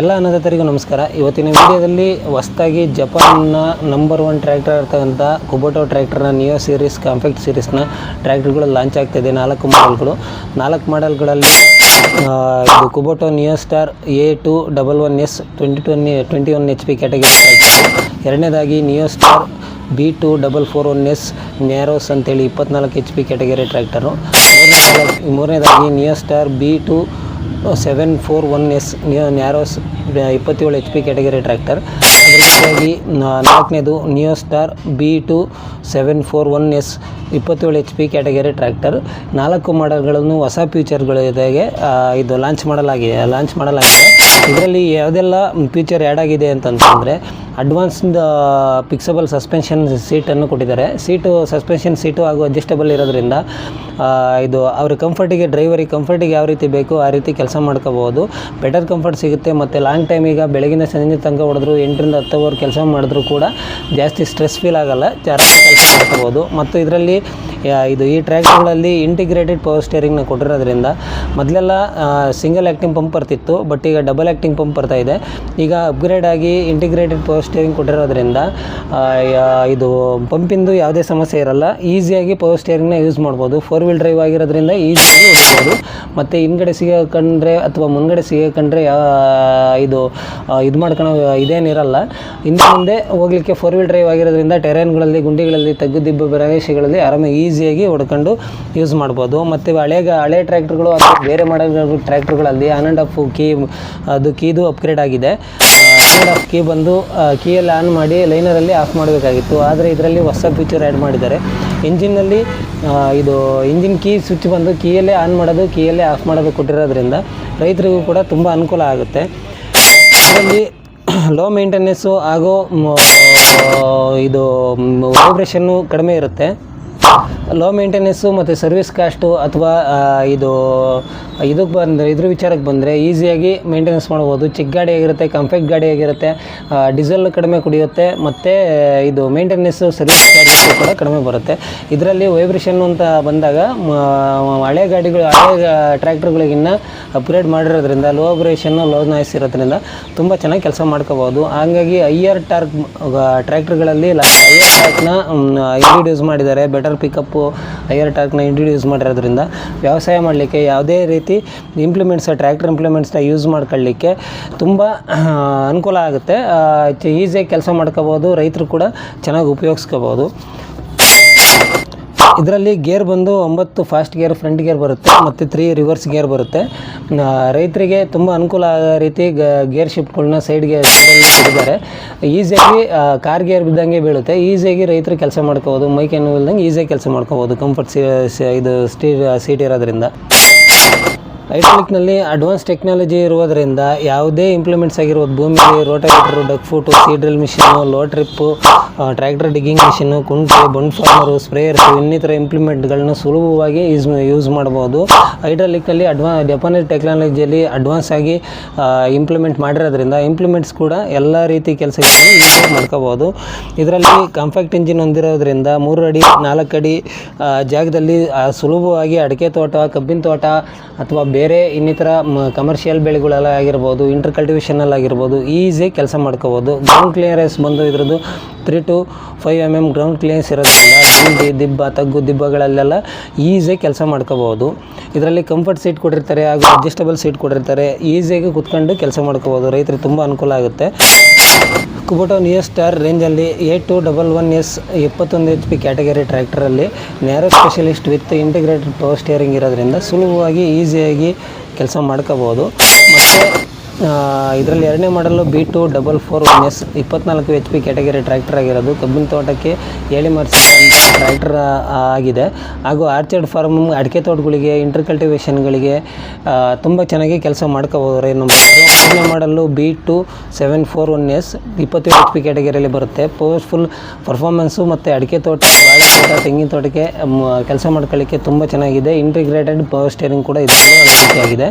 ಎಲ್ಲ ಅನ್ನದಾತರಿಗೂ ನಮಸ್ಕಾರ. ಇವತ್ತಿನ ವಿಡಿಯೋದಲ್ಲಿ ಹೊಸದಾಗಿ ಜಪಾನ್ನ ನಂಬರ್ 1 ಟ್ರ್ಯಾಕ್ಟರ್ ಇರ್ತಕ್ಕಂಥ ಕುಬೋಟಾ ಟ್ರ್ಯಾಕ್ಟರ್ನ ನಿಯೋ ಸೀರೀಸ್ ಕಾಂಪ್ಯಾಕ್ಟ್ ಸೀರೀಸ್ನ ಟ್ರ್ಯಾಕ್ಟರ್ಗಳು ಲಾಂಚ್ ಆಗ್ತಾಯಿದೆ. 4 ಮಾಡೆಲ್ಗಳಲ್ಲಿ ಇದು Kubota neo star A211S 21 HP category tractor. ಎರಡನೇದಾಗಿ ನಿಯೋ ಸ್ಟಾರ್ B2441S ನ್ಯಾರೋಸ್ ಅಂತೇಳಿ 24 HP ಕ್ಯಾಟಗರಿ ಟ್ರ್ಯಾಕ್ಟರು. ಮೂರನೇದಾಗಿ neo star B2741S ನ್ಯಾರೋಸ್ 27 HP category tractor. ಅದರ ಜೊತೆಯಾಗಿ ನಾಲ್ಕನೇದು neo star B2741S 27 HP category tractor. 4 ಮಾಡೆಲ್ಗಳನ್ನು ಹೊಸ ಫೀಚರ್ಗಳು ಜೊತೆಗೆ ಇದು ಲಾಂಚ್ ಮಾಡಲಾಗಿದೆ. ಇದರಲ್ಲಿ ಯಾವುದೆಲ್ಲ ಫೀಚರ್ ಆ್ಯಡ್ ಆಗಿದೆ ಅಂತಂತಂದರೆ ಅಡ್ವಾನ್ಸ್ಡ್ ಫಿಕ್ಸಬಲ್ ಸಸ್ಪೆನ್ಷನ್ ಸೀಟನ್ನು ಕೊಟ್ಟಿದ್ದಾರೆ. ಸಸ್ಪೆನ್ಷನ್ ಸೀಟು ಹಾಗೂ ಅಡ್ಜಸ್ಟಬಲ್ ಇರೋದ್ರಿಂದ ಇದು ಅವ್ರ ಡ್ರೈವರಿಗೆ ಕಂಫರ್ಟಿಗೆ ಯಾವ ರೀತಿ ಬೇಕು ಆ ರೀತಿ ಕೆಲಸ ಮಾಡ್ಕೋಬೋದು. ಬೆಟರ್ ಕಂಫರ್ಟ್ ಸಿಗುತ್ತೆ. ಮತ್ತು ಲಾಂಗ್ ಟೈಮ್ ಈಗ ಬೆಳಗಿನ ಸಂಜೆ ತನಕ ಹೊಡೆದ್ರು 8 ರಿಂದ 10 ಅವರ್ ಕೆಲಸ ಮಾಡಿದ್ರು ಕೂಡ ಜಾಸ್ತಿ ಸ್ಟ್ರೆಸ್ ಫೀಲ್ ಆಗೋಲ್ಲ, ಆರಾಮಾಗಿ ಕೆಲಸ ಮಾಡ್ಕೋಬೋದು. ಮತ್ತು ಇದರಲ್ಲಿ ಈ ಟ್ರ್ಯಾಕ್ಟರ್ಗಳಲ್ಲಿ ಇಂಟಿಗ್ರೇಟೆಡ್ ಪವರ್ ಸ್ಟೇರಿಂಗ್ನ ಕೊಟ್ಟಿರೋದ್ರಿಂದ ಮೊದಲೆಲ್ಲ ಸಿಂಗಲ್ ಆ್ಯಕ್ಟಿಂಗ್ ಪಂಪ್ ಬರ್ತಿತ್ತು, ಬಟ್ ಈಗ ಡಬಲ್ ಆ್ಯಕ್ಟಿಂಗ್ ಪಂಪ್ ಬರ್ತಾ ಇದೆ. ಈಗ ಅಪ್ಗ್ರೇಡ್ ಆಗಿ ಇಂಟಿಗ್ರೇಟೆಡ್ ಪವರ್ ಸ್ಟೇರಿಂಗ್ ಕೊಟ್ಟಿರೋದ್ರಿಂದ ಇದು ಪಂಪಿಂದು ಯಾವುದೇ ಸಮಸ್ಯೆ ಇರಲ್ಲ. ಈಸಿಯಾಗಿ ಪವರ್ ಸ್ಟೇರಿಂಗ್ನ ಯೂಸ್ ಮಾಡ್ಬೋದು. 4 ವೀಲ್ ಡ್ರೈವ್ ಆಗಿರೋದ್ರಿಂದ ಈಸಿಯಾಗಿ ಹೊಡಿಬೋದು. ಮತ್ತು ಹಿಂದ್ಗಡೆ ಸಿಗಕೊಂಡ್ರೆ ಅಥವಾ ಮುಂದ್ಗಡೆ ಸಿಗಕೊಂಡ್ರೆ ಇದು ಮಾಡ್ಕೊಳ್ಳೋ ಇದೇನಿರಲ್ಲ. ಮುಂದೆ ಹೋಗಲಿಕ್ಕೆ 4 ವೀಲ್ ಡ್ರೈವ್ ಆಗಿರೋದ್ರಿಂದ ಟೆರೇನ್ಗಳಲ್ಲಿ, ಗುಂಡಿಗಳಲ್ಲಿ, ತಗ್ಗುದಿಬ್ಬ ಪ್ರದೇಶಗಳಲ್ಲಿ ಆರಾಮಾಗಿ ಈಸಿಯಾಗಿ ಹೊಡ್ಕೊಂಡು ಯೂಸ್ ಮಾಡ್ಬೋದು. ಮತ್ತು ಹಳೆ ಟ್ರ್ಯಾಕ್ಟರ್ಗಳು ಅಥವಾ ಬೇರೆ ಮಾಡಲ್ ಟ್ರ್ಯಾಕ್ಟರ್ಗಳಲ್ಲಿ ಆನ್ ಆ್ಯಂಡ್ ಆಫ್ ಕೀದು ಅಪ್ಗ್ರೇಡ್ ಆಗಿದೆ. ಆನ್ ಆ್ಯಂಡ್ ಆಫ್ ಕೀ ಬಂದು ಕೀಯಲ್ಲಿ ಆನ್ ಮಾಡಿ ಲೈನರಲ್ಲಿ ಆಫ್ ಮಾಡಬೇಕಾಗಿತ್ತು. ಆದರೆ ಇದರಲ್ಲಿ ಹೊಸ ಫೀಚರ್ ಆ್ಯಡ್ ಮಾಡಿದ್ದಾರೆ. ಇಂಜಿನ್ನಲ್ಲಿ ಇಂಜಿನ್ ಕೀ ಸ್ವಿಚ್ ಬಂದು ಕೀಯಲ್ಲೇ ಆನ್ ಮಾಡೋದು, ಕೀಯಲ್ಲೇ ಆಫ್ ಮಾಡೋದು ಕೊಟ್ಟಿರೋದ್ರಿಂದ ರೈತರಿಗೂ ಕೂಡ ತುಂಬ ಅನುಕೂಲ ಆಗುತ್ತೆ. ಇದರಲ್ಲಿ ಲೋ ಮೇಂಟೆನೆನ್ಸು ಹಾಗೂ ವೈಬ್ರೇಷನ್ನು ಕಡಿಮೆ ಇರುತ್ತೆ. ಲೋ ಮೇಂಟೆನೆನ್ಸು ಮತ್ತು ಸರ್ವಿಸ್ ಕಾಸ್ಟು ಅಥವಾ ಇದ್ರ ವಿಚಾರಕ್ಕೆ ಬಂದರೆ ಈಸಿಯಾಗಿ ಮೇಂಟೆನೆನ್ಸ್ ಮಾಡ್ಬೋದು. ಚಿಕ್ಕ ಗಾಡಿ ಆಗಿರುತ್ತೆ, ಕಾಂಪ್ಯಾಕ್ಟ್ ಗಾಡಿ ಆಗಿರುತ್ತೆ, ಡೀಸೆಲ್ ಕಡಿಮೆ ಕುಡಿಯುತ್ತೆ, ಮತ್ತು ಮೇಂಟೆನೆನ್ಸು ಸರ್ವಿಸ್ ಚಾರ್ಜಸ್ ಕೂಡ ಕಡಿಮೆ ಬರುತ್ತೆ. ಇದರಲ್ಲಿ ವೈಬ್ರೇಷನ್ ಅಂತ ಬಂದಾಗ ಹಳೆ ಟ್ರ್ಯಾಕ್ಟರ್ಗಳಿಗಿನ್ನ ಅಪ್ಗ್ರೇಡ್ ಮಾಡಿರೋದ್ರಿಂದ ಲೋ ವೈಬ್ರೇಷನ್ನು, ಲೋ ನಾಯ್ಸ್ ಇರೋದ್ರಿಂದ ತುಂಬ ಚೆನ್ನಾಗಿ ಕೆಲಸ ಮಾಡ್ಕೋಬೋದು. ಹಾಗಾಗಿ ಹೈಯರ್ ಟಾರ್ಕ್ ಟ್ರ್ಯಾಕ್ಟರ್ಗಳಲ್ಲಿ ಹೈಯರ್ ಟಾರ್ಕ್ನ ಇಂಟ್ರೊಡ್ಯೂಸ್ ಮಾಡಿದ್ದಾರೆ. ಬೆಟರ್ ಪಿಕಪ್ಪು ಹೈಯರ್ ಟಾರ್ಕ್ನ ಇಂಟ್ರೊಡ್ಯೂಸ್ ಮಾಡಿರೋದ್ರಿಂದ ವ್ಯವಸಾಯ ಮಾಡಲಿಕ್ಕೆ ಯಾವುದೇ ರೀತಿ ಟ್ರ್ಯಾಕ್ಟರ್ ಇಂಪ್ಲಿಮೆಂಟ್ಸ್ನ ಯೂಸ್ ಮಾಡ್ಕೊಳ್ಳಿಕ್ಕೆ ತುಂಬ ಅನುಕೂಲ ಆಗುತ್ತೆ. ಈಸಿಯಾಗಿ ಕೆಲಸ ಮಾಡ್ಕೋಬೋದು. ರೈತರು ಕೂಡ ಚೆನ್ನಾಗಿ ಉಪಯೋಗಿಸ್ಕೋಬೋದು. ಇದರಲ್ಲಿ ಗೇರ್ ಬಂದು 9 ಫಾಸ್ಟ್ ಗೇರ್ ಫ್ರಂಟ್ ಗೇರ್ ಬರುತ್ತೆ ಮತ್ತು 3 ರಿವರ್ಸ್ ಗೇರ್ ಬರುತ್ತೆ. ರೈತರಿಗೆ ತುಂಬ ಅನುಕೂಲ ಆಗೋ ರೀತಿ ಗೇರ್ ಶಿಫ್ಟ್ಗಳನ್ನ ಸೈಡ್ಗೆ ಕೊಟ್ಟಿದ್ದಾರೆ. ಈಸಿಯಾಗಿ ಕಾರ್ ಗೇರ್ ಬಿದ್ದಂಗೆ ಬೀಳುತ್ತೆ. ಈಸಿಯಾಗಿ ರೈತರು ಕೆಲಸ ಮಾಡ್ಕೋಬೋದು. ಮೈಕೈ ನೋವು ಇಲ್ದಂಗೆ ಈಸಿಯಾಗಿ ಕೆಲಸ ಮಾಡ್ಕೋಬೋದು ಕಂಫರ್ಟ್ ಸೀಟ್ ಇರೋದ್ರಿಂದ. ಹೈಡ್ರಾಲಿಕ್ನಲ್ಲಿ ಅಡ್ವಾನ್ಸ್ ಟೆಕ್ನಾಲಜಿ ಇರೋದ್ರಿಂದ ಯಾವುದೇ ಇಂಪ್ಲಿಮೆಂಟ್ಸ್ ಆಗಿರ್ಬೋದು, ಭೂಮಿಗೆ rotavator, duck foot, seed drill machine, low trip, tractor digging machine, ಕುಂಟೆ, ಬಂಡ್ ಫಾರ್ಮರು, ಸ್ಪ್ರೇಯರ್ಸು, ಇನ್ನಿತರ ಇಂಪ್ಲಿಮೆಂಟ್ಗಳನ್ನ ಸುಲಭವಾಗಿ ಯೂಸ್ ಮಾಡ್ಬೋದು. ಹೈಡ್ರಾಲಿಕ್ನಲ್ಲಿ ಜಪಾನೀಸ್ ಟೆಕ್ನಾಲಜಿಯಲ್ಲಿ ಅಡ್ವಾನ್ಸ್ ಆಗಿ ಇಂಪ್ಲಿಮೆಂಟ್ ಮಾಡಿರೋದ್ರಿಂದ ಇಂಪ್ಲಿಮೆಂಟ್ಸ್ ಕೂಡ ಎಲ್ಲ ರೀತಿ ಕೆಲಸಗಳನ್ನು ಈಸಿಯಾಗಿ ಮಾಡ್ಕೋಬೋದು. ಇದರಲ್ಲಿ ಕಾಂಪ್ಯಾಕ್ಟ್ ಇಂಜಿನ್ ಹೊಂದಿರೋದ್ರಿಂದ 3 ಅಡಿ 4 ಅಡಿ ಜಾಗದಲ್ಲಿ ಸುಲಭವಾಗಿ ಅಡಿಕೆ ತೋಟ, ಕಬ್ಬಿನ ತೋಟ ಅಥವಾ ಬೇರೆ ಇನ್ನಿತರ ಕಮರ್ಷಿಯಲ್ ಬೆಳೆಗಳೆಲ್ಲ ಆಗಿರ್ಬೋದು, ಇಂಟರ್ ಕಲ್ಟಿವೇಷನಲ್ಲಿ ಆಗಿರ್ಬೋದು, ಈಸಿಯಾಗಿ ಕೆಲಸ ಮಾಡ್ಕೋಬೋದು. ಗ್ರೌಂಡ್ ಕ್ಲಿಯರೆನ್ಸ್ ಬಂದು ಇದರದ್ದು 3 to 5 mm ಗ್ರೌಂಡ್ ಕ್ಲಿಯರೆನ್ಸ್ ಇರೋದ್ರಿಂದ ಗುಂಡಿ, ದಿಬ್ಬ, ತಗ್ಗು ದಿಬ್ಬಗಳಲ್ಲೆಲ್ಲ ಈಸಿಯಾಗಿ ಕೆಲಸ ಮಾಡ್ಕೋಬೋದು. ಇದರಲ್ಲಿ ಕಂಫರ್ಟ್ ಸೀಟ್ ಕೊಟ್ಟಿರ್ತಾರೆ ಹಾಗೂ ಅಡ್ಜಸ್ಟಬಲ್ ಸೀಟ್ ಕೊಟ್ಟಿರ್ತಾರೆ. ಈಸಿಯಾಗಿ ಕುತ್ಕೊಂಡು ಕೆಲಸ ಮಾಡ್ಕೋಬೋದು. ರೈತರಿಗೆ ತುಂಬ ಅನುಕೂಲ ಆಗುತ್ತೆ. ಕುಬೋಟಾ ನಿಯೋ ಸ್ಟಾರ್ ರೇಂಜಲ್ಲಿ A211S 21 HP ಕ್ಯಾಟಗರಿ ಟ್ರ್ಯಾಕ್ಟರಲ್ಲಿ narrow specialist with integrated power steering ಇರೋದ್ರಿಂದ ಸುಲಭವಾಗಿ ಈಸಿಯಾಗಿ ಕೆಲಸ ಮಾಡ್ಕೋಬೋದು. ಮತ್ತು ಇದರಲ್ಲಿ ಎರಡನೇ ಮಾಡಲು B244S 24 HP ಕ್ಯಾಟಗರಿ ಟ್ರ್ಯಾಕ್ಟರ್ ಆಗಿರೋದು. ಕಬ್ಬಿನ ತೋಟಕ್ಕೆ ಹೇಳಿ ಮಾಡಿಸಿದಂಥ ಟ್ರ್ಯಾಕ್ಟರ್ ಆಗಿದೆ. ಹಾಗೂ ಆರ್ಚರ್ಡ್ ಫಾರ್ಮ್, ಅಡಿಕೆ ತೋಟಗಳಿಗೆ, ಇಂಟರ್ ಕಲ್ಟಿವೇಷನ್ಗಳಿಗೆ ತುಂಬ ಚೆನ್ನಾಗಿ ಕೆಲಸ ಮಾಡ್ಕೋಬೋದು. ಮೂರನೇ ಮಾಡಲು B2741S 27 HP ಕ್ಯಾಟಗರಿಯಲ್ಲಿ ಬರುತ್ತೆ. ಪವರ್ಫುಲ್ ಪರ್ಫಾರ್ಮೆನ್ಸು ಮತ್ತು ಅಡಿಕೆ ತೋಟ, ಬಾಳೆ ತೋಟ, ತೆಂಗಿನ ತೋಟಕ್ಕೆ ಕೆಲಸ ಮಾಡ್ಕೊಳ್ಳಿಕ್ಕೆ ತುಂಬ ಚೆನ್ನಾಗಿದೆ. ಇಂಟಿಗ್ರೇಟೆಡ್ ಪವರ್ ಸ್ಟೇರಿಂಗ್ ಕೂಡ ಇದರಲ್ಲಿ ಅಳವಡಿಕೆಯಾಗಿದೆ.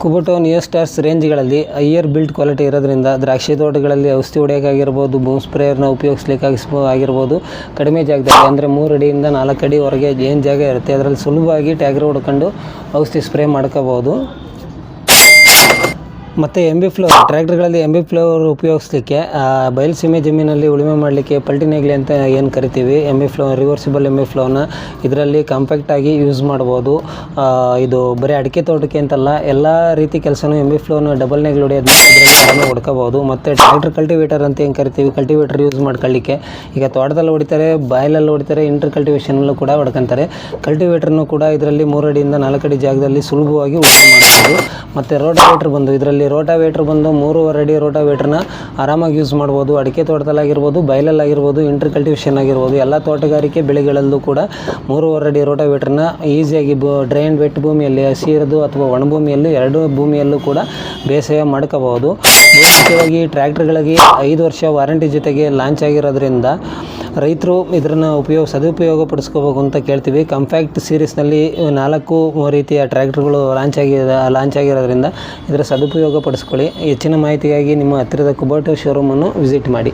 ಕುಬೋಟಾ ನಿಯೋ ಸ್ಟಾರ್ಸ್ ರೇಂಜ್ಗಳಲ್ಲಿ ಹೈಯರ್ ಬಿಲ್ಡ್ ಕ್ವಾಲಿಟಿ ಇರೋದ್ರಿಂದ ದ್ರಾಕ್ಷಿ ತೋಟಗಳಲ್ಲಿ ಔಷಧಿ ಹೊಡೆಯೋಕ್ಕಾಗಿರ್ಬೋದು, ಬೂಮ್ ಸ್ಪ್ರೇಯರ್ನ ಉಪಯೋಗಿಸ್ಲಿಕ್ಕಾಗಿರ್ಬೋದು, ಕಡಿಮೆ ಜಾಗದಲ್ಲಿ ಅಂದರೆ 3 ಅಡಿಯಿಂದ 4 ಅಡಿವರೆಗೆ ಏನು ಜಾಗ ಇರುತ್ತೆ ಅದರಲ್ಲಿ ಸುಲಭವಾಗಿ ಟ್ಯಾಗ್ರ್ ಹೊಡ್ಕೊಂಡು ಔಷಧಿ ಸ್ಪ್ರೇ ಮಾಡ್ಕೋಬೋದು. ಮತ್ತು ಎಮ್ ಬಿ ಫ್ಲೋರ್ ಟ್ರ್ಯಾಕ್ಟರ್ಗಳಲ್ಲಿ ಎಮ್ ಬಿ ಫ್ಲೋರ್ ಉಪಯೋಗಿಸ್ಲಿಕ್ಕೆ ಬಯಲುಸೀಮೆ ಜಮೀನಲ್ಲಿ ಉಳುಮೆ ಮಾಡಲಿಕ್ಕೆ ಪಲ್ಟಿನೇಗ್ಲಿ ಅಂತ ಏನು ಕರಿತೀವಿ, M B plough reversible M B ಫ್ಲೋನ ಇದರಲ್ಲಿ ಕಾಂಪ್ಯಾಕ್ಟಾಗಿ ಯೂಸ್ ಮಾಡ್ಬೋದು. ಇದು ಬರೀ ಅಡಿಕೆ ತೋಟಕ್ಕೆ ಅಂತಲ್ಲ, ಎಲ್ಲ ರೀತಿ ಕೆಲಸನೂ ಎಮ್ ಬಿ ಫ್ಲೋನ ಡಬಲ್ ನೇಗ್ಲು ಹೊಡೆಯೋದು ಇದರಲ್ಲಿ ಆರಾಮಾಗಿ ಹೊಡ್ಕೋಬೋದು. ಮತ್ತು ಟ್ರ್ಯಾಕ್ಟರ್ ಕಲ್ಟಿವೇಟರ್ ಅಂತ ಏನು ಕರಿತೀವಿ, ಕಲ್ಟಿವೇಟರ್ ಯೂಸ್ ಮಾಡ್ಕೊಳ್ಳಿಕ್ಕೆ ಈಗ ತೋಟದಲ್ಲಿ ಹೊಡಿತಾರೆ, ಬಾಯಲಲ್ಲಿ ಹೊಡಿತಾರೆ, ಇಂಟರ್ ಕಲ್ಟಿವೇಷನಲ್ಲೂ ಕೂಡ ಹೊಡ್ಕೊತಾರೆ. ಕಲ್ಟಿವೇಟರ್ನು ಕೂಡ ಇದರಲ್ಲಿ 3 ಅಡಿಯಿಂದ 4 ಅಡಿ ಜಾಗದಲ್ಲಿ ಸುಲಭವಾಗಿ ಉಳುಮೆ ಮಾಡ್ಬೋದು. ಮತ್ತು ರೋಟಾವೇಟ್ರ್ ಬಂದು ಇದರಲ್ಲಿ ರೋಟಾವೇಟ್ರ್ ಬಂದು 3.5 ಅಡಿ ರೋಟಾವೇಟ್ರನ್ನ ಆರಾಮಾಗಿ ಯೂಸ್ ಮಾಡ್ಬೋದು. ಅಡಿಕೆ ತೋಟದಲ್ಲಾಗಿರ್ಬೋದು, ಬಯಲಲ್ಲಾಗಿರ್ಬೋದು, ಇಂಟರ್ ಕಲ್ಟಿವೇಷನ್ ಆಗಿರ್ಬೋದು, ಎಲ್ಲ ತೋಟಗಾರಿಕೆ ಬೆಳೆಗಳಲ್ಲೂ ಕೂಡ 3.5 ಅಡಿ ರೋಟಾವೇಟ್ರನ್ನ ಈಸಿಯಾಗಿ ಡ್ರೈ ಆ್ಯಂಡ್ ವೆಟ್ ಭೂಮಿಯಲ್ಲಿ, ಹಸಿ ಇರೋದು ಅಥವಾ ಒಣ ಭೂಮಿಯಲ್ಲೂ 2 ಭೂಮಿಯಲ್ಲೂ ಕೂಡ ಬೇಸಾಯ ಮಾಡ್ಕೋಬಹುದು. ಮುಖ್ಯವಾಗಿ ಟ್ರ್ಯಾಕ್ಟರ್ಗಳಿಗೆ 5 ವರ್ಷ ವಾರಂಟಿ ಜೊತೆಗೆ ಲಾಂಚ್ ಆಗಿರೋದ್ರಿಂದ ರೈತರು ಇದನ್ನು ಸದುಪಯೋಗ ಪಡಿಸ್ಕೋಬೇಕು ಅಂತ ಕೇಳ್ತೀವಿ. ಕಾಂಪ್ಯಾಕ್ಟ್ ಸೀರೀಸ್ನಲ್ಲಿ 4 ರೀತಿಯ ಟ್ರ್ಯಾಕ್ಟರ್ಗಳು ಲಾಂಚ್ ಆಗಿರೋದ್ರಿಂದ ಇದರ ಸದುಪಯೋಗ ಪಡಿಸ್ಕೊಳ್ಳಿ. ಹೆಚ್ಚಿನ ಮಾಹಿತಿಗಾಗಿ ನಿಮ್ಮ ಹತ್ತಿರದ ಕುಬೋಟಾ ಶೋರೂಮನ್ನು ವಿಸಿಟ್ ಮಾಡಿ.